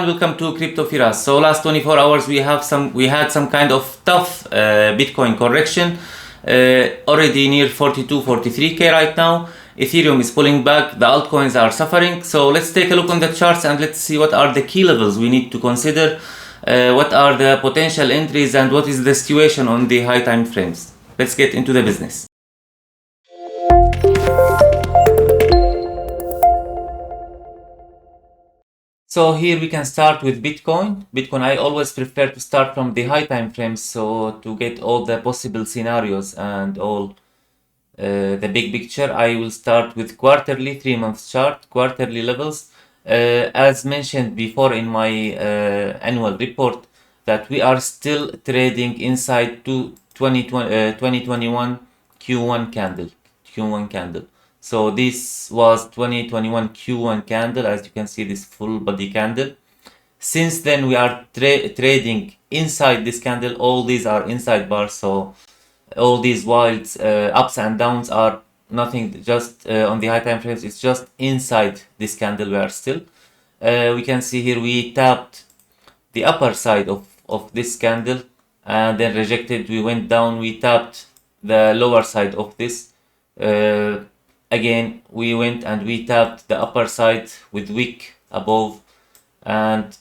welcome to Crypto Firas. So last 24 hours we had some kind of tough Bitcoin correction, already near 43k right now. Ethereum is pulling back, the altcoins are suffering. So let's take a look on the charts and let's see what are the key levels we need to consider, what are the potential entries, and what is the situation on the high time frames. Let's get into the business. So here we can start with Bitcoin. I always prefer to start from the high time frames, so to get all the possible scenarios and all the big picture. I will start with quarterly 3-month chart, quarterly levels. As mentioned before in my annual report, that we are still trading inside 2021 Q1 candle. So this was 2021 Q1 candle, as you can see, this full body candle. Since then we are trading inside this candle. All these are inside bars, so all these wild ups and downs are nothing, just on the high time frames, it's just inside this candle we are still. We can see here we tapped the upper side of this candle and then rejected. We went down, we tapped the lower side of this. Again we went and we tapped the upper side with wick above, and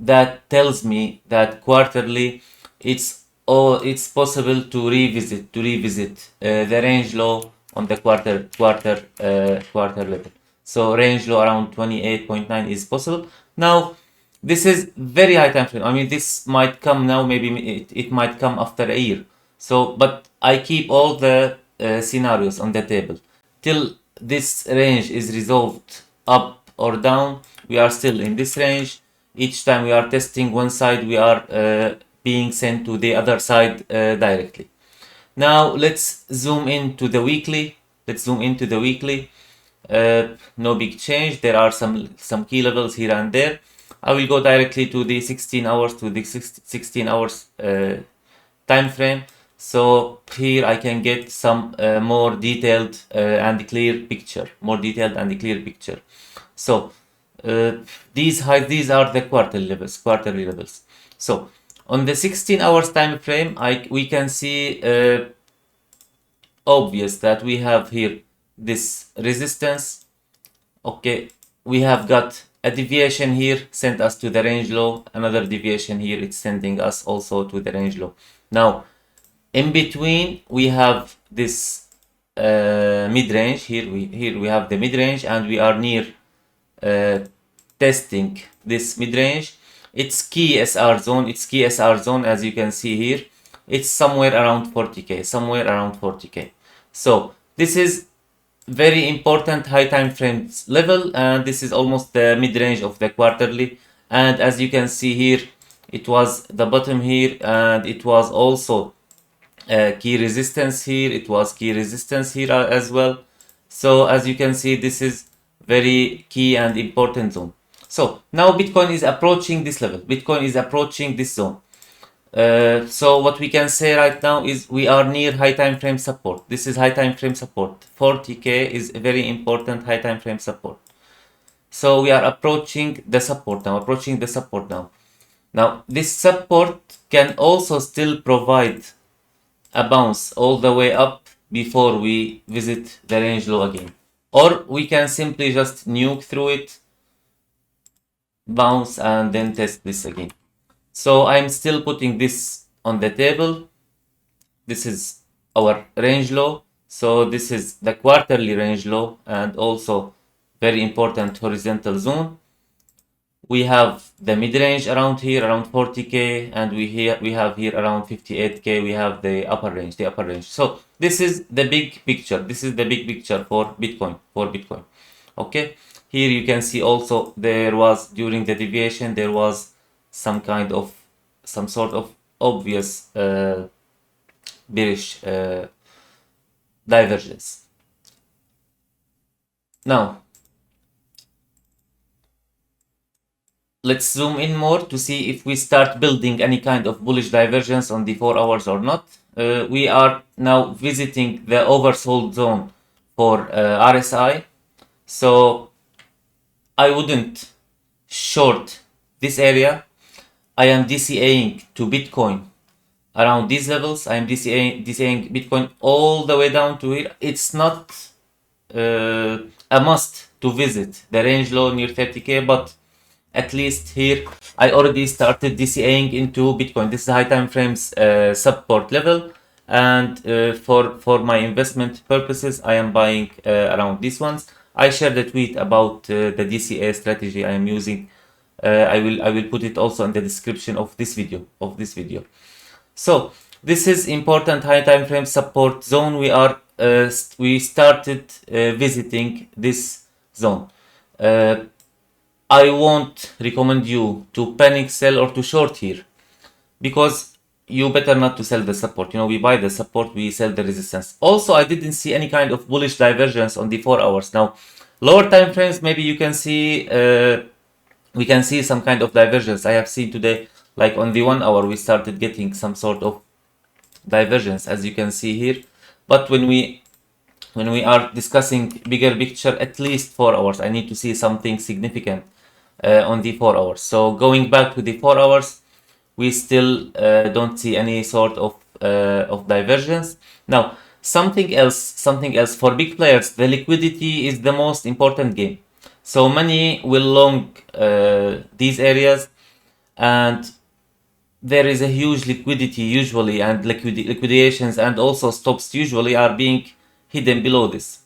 that tells me that quarterly it's possible to revisit the range low on the quarter level. So range low around 28.9 is possible. Now this is very high time frame. I mean, this might come now, maybe it might come after a year. So but I keep all the scenarios on the table till this range is resolved up or down. We are still in this range. Each time we are testing one side, we are being sent to the other side directly. Now let's zoom into the weekly. No big change. There are some key levels here and there. I will go directly to the 16 hours time frame. So here I can get some more detailed and clear picture. So these are the quarterly levels. So on the 16 hours time frame, we can see obvious that we have here this resistance. Okay, we have got a deviation here, sent us to the range low. Another deviation here, it's sending us also to the range low. Now in between we have this mid-range. Here we have the mid-range, and we are near testing this mid-range. Its key SR zone, as you can see here, it's somewhere around 40k. So this is very important high time frames level, and this is almost the mid-range of the quarterly. And as you can see here, it was the bottom here, and it was also key resistance here. It was key resistance here as well. So as you can see, this is very key and important zone. So now Bitcoin is approaching this level. Bitcoin is approaching this zone. So what we can say right now is we are near high time frame support. This is high time frame support. 40k is a very important high time frame support. So we are approaching the support now. Now this support can also still provide a bounce all the way up before we visit the range low again, or we can simply just nuke through it, bounce, and then test this again. So I'm still putting this on the table. This is our range low. So this is the quarterly range low, and also very important horizontal zone. We have the mid-range around here, around 40k, and we have here around 58k. We have the upper range. So this is the big picture. For Bitcoin. Okay. Here you can see also there was, during the deviation, there was some sort of obvious bearish divergence. Now let's zoom in more to see if we start building any kind of bullish divergence on the 4 hours or not. We are now visiting the oversold zone for RSI. So I wouldn't short this area. I am DCAing to Bitcoin around these levels. I am DCAing Bitcoin all the way down to here. It's not a must to visit the range low near 30k, but at least here I already started DCAing into Bitcoin. This is high time frames support level, and for my investment purposes I am buying around these ones. I shared a tweet about the DCA strategy I am using. I will put it also in the description of this video. So this is important high time frame support zone. We started visiting this zone. I won't recommend you to panic sell or to short here, because you better not to sell the support. You know, we buy the support, we sell the resistance. Also, I didn't see any kind of bullish divergence on the 4 hours. Now, lower time frames, maybe you can see we can see some kind of divergence. I have seen today, like on the 1 hour, we started getting some sort of divergence, as you can see here. But when we are discussing bigger picture, at least 4 hours, I need to see something significant on the 4 hours. So going back to the 4 hours, we still don't see any sort of divergence. Now, something else for big players, the liquidity is the most important game. So many will long these areas, and there is a huge liquidity usually, and liquidations and also stops usually are being hidden below this.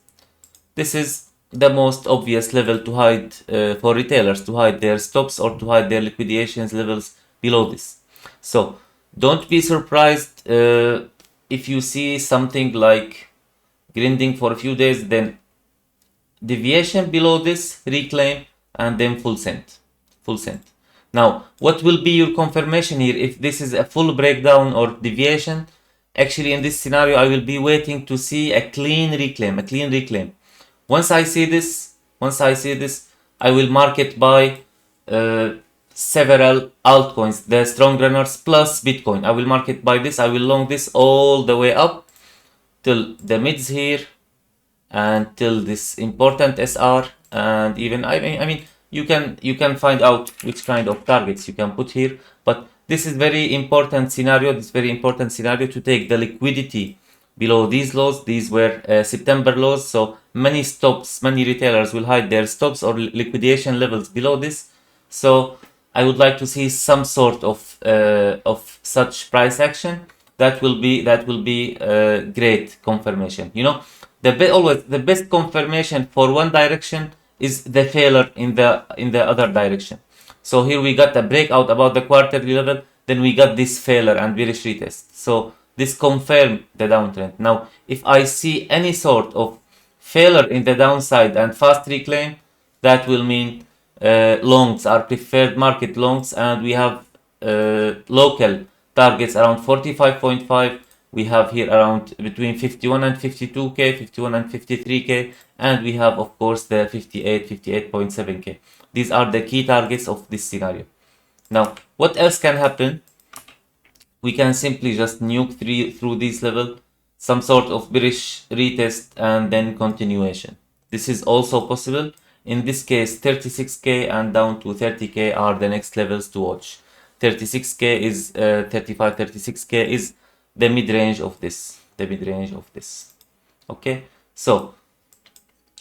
This is the most obvious level to hide for retailers, to hide their stops or to hide their liquidations levels below this. So don't be surprised if you see something like grinding for a few days, then deviation below this, reclaim, and then full send. Now, what will be your confirmation here if this is a full breakdown or deviation? Actually, in this scenario, I will be waiting to see a clean reclaim. Once I see this, I will market buy several altcoins, the strong runners plus Bitcoin. I will market buy this. I will long this all the way up till the mids here, and till this important SR, and even I mean you can find out which kind of targets you can put here. But this is very important scenario. To take the liquidity below these lows. These were September lows, so many retailers will hide their stops or liquidation levels below this. So I would like to see some sort of such price action. That will be great confirmation. You know, always the best confirmation for one direction is the failure in the other direction. So here we got a breakout about the quarterly level, then we got this failure and bearish retest. So this confirmed the downtrend. Now, if I see any sort of failure in the downside and fast reclaim, that will mean longs are preferred market longs, and we have local targets around 45.5. We have here around between 51 and 52k, 51 and 53k, and we have of course the 58.7k. These are the key targets of this scenario. Now, what else can happen? We can simply just nuke through this level, some sort of bearish retest, and then continuation. This is also possible. In this case, 36k and down to 30k are the next levels to watch. 36k is 36k is the mid-range of this. Okay, so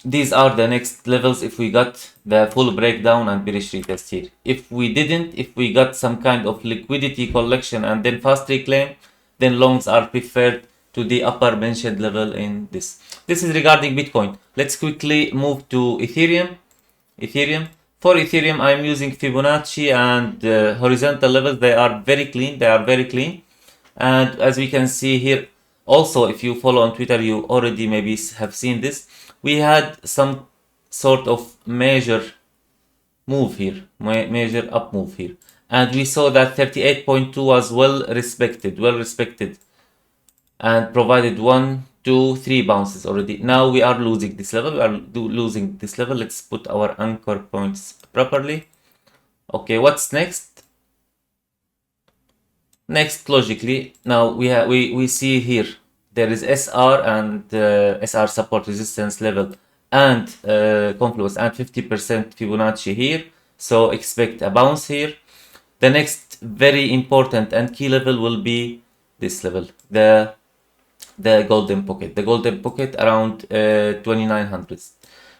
these are the next levels if we got the full breakdown and bearish retest here. If we didn't, if we got some kind of liquidity collection and then fast reclaim, then longs are preferred to the upper mentioned level in this. This is regarding Bitcoin. Let's quickly move to Ethereum. For Ethereum, I'm using Fibonacci and horizontal levels. They are very clean. And as we can see here, also if you follow on Twitter, you already maybe have seen this. We had some sort of major move here, major up move here, and we saw that 38.2 was well respected and provided 1, 2, 3 bounces already. Now we are losing this level. Let's put our anchor points properly. Okay, what's next? Logically, now we see here there is SR and SR support resistance level and confluence and 50% Fibonacci here. So expect a bounce here. The next very important and key level will be this level, the golden pocket. The golden pocket around 2900.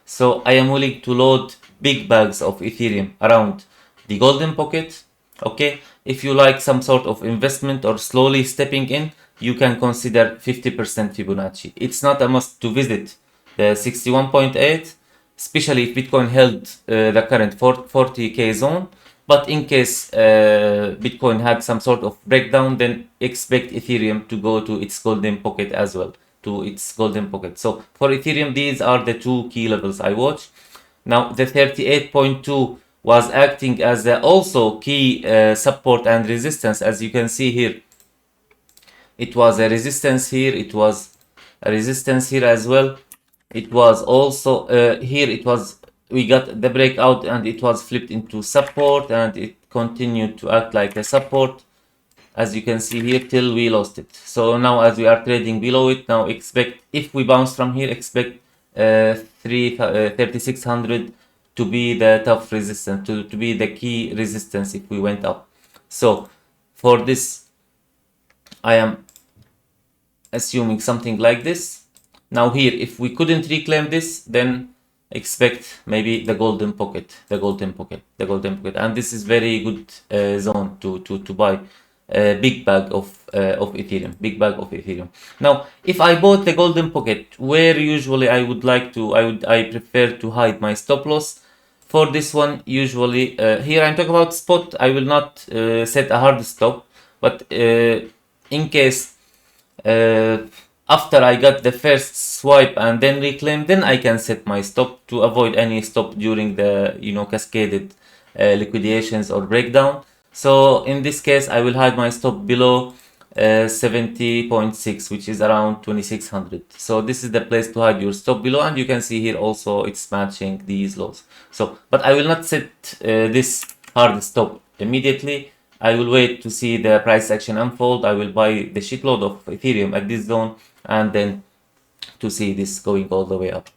So I am willing to load big bags of Ethereum around the golden pocket. Okay, if you like some sort of investment or slowly stepping in, you can consider 50% Fibonacci. It's not a must to visit the 61.8, especially if Bitcoin held the current 40k zone. But in case Bitcoin had some sort of breakdown, then expect Ethereum to go to its golden pocket as well, to its golden pocket. So for Ethereum, these are the two key levels I watch. Now the 38.2 was acting as also key support and resistance. As you can see here, it was a resistance here, it was a resistance here as well. It was also here, it was, we got the breakout and it was flipped into support, and it continued to act like a support, as you can see here, till we lost it. So now as we are trading below it, now expect, if we bounce from here, expect 3600 to be the tough resistance, to be the key resistance if we went up. So for this, I am assuming something like this. Now here, if we couldn't reclaim this, then expect maybe the golden pocket, and this is very good zone to buy a big bag of Ethereum. Now, if I bought the golden pocket, where usually I prefer to hide my stop loss. For this one, usually here I'm talking about spot. I will not set a hard stop, but in case after I got the first swipe and then reclaim, then I can set my stop to avoid any stop during the cascaded liquidations or breakdown. So in this case, I will hide my stop below 70.6, which is around 2600. So this is the place to hide your stop below, and you can see here also it's matching these lows. So, but I will not set this hard stop immediately. I will wait to see the price action unfold. I will buy the shitload of Ethereum at this zone, and then to see this going all the way up.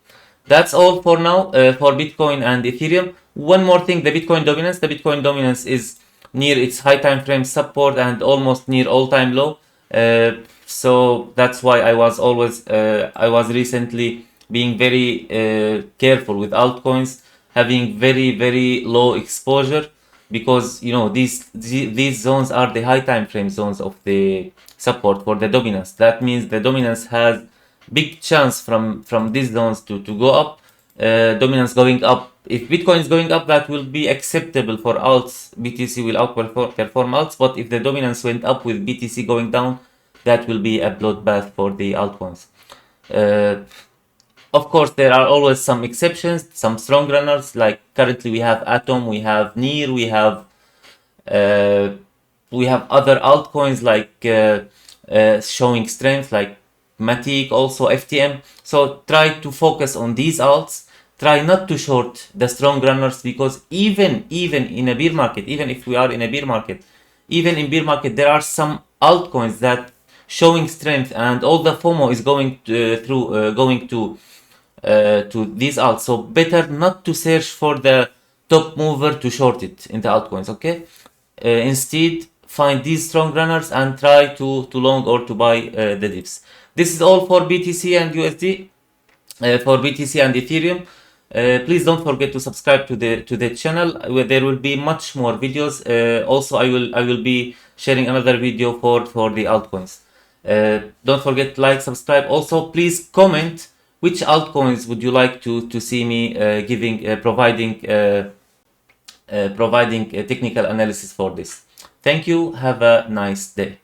That's all for now for Bitcoin and Ethereum. One more thing, the Bitcoin dominance. The Bitcoin dominance is near its high time frame support and almost near all-time low. So that's why I was recently being very careful with altcoins, having very low exposure, because these zones are the high time frame zones of the support for the dominance. That means the dominance has big chance from these zones to go up. Dominance going up, if Bitcoin is going up, that will be acceptable for alts. BTC will outperform alts, but if the dominance went up with BTC going down, that will be a bloodbath for the altcoins. Of course, there are always some exceptions, some strong runners. Like currently, we have Atom, we have Near, we have other altcoins like showing strength, like Matic, also FTM. So try to focus on these alts. Try not to short the strong runners, because even in a bear market, even if we are in a bear market, even in bear market, there are some altcoins that showing strength, and all the FOMO is going to these alts. So better not to search for the top mover to short it in the altcoins. Okay, instead find these strong runners and try to long or to buy the dips. This is all for BTC and USD, for BTC and Ethereum. Please don't forget to subscribe to the channel, where there will be much more videos. Also, I will be sharing another video for the altcoins. Don't forget to like, subscribe. Also, please comment which altcoins would you like to see me providing a technical analysis for this. Thank you. Have a nice day.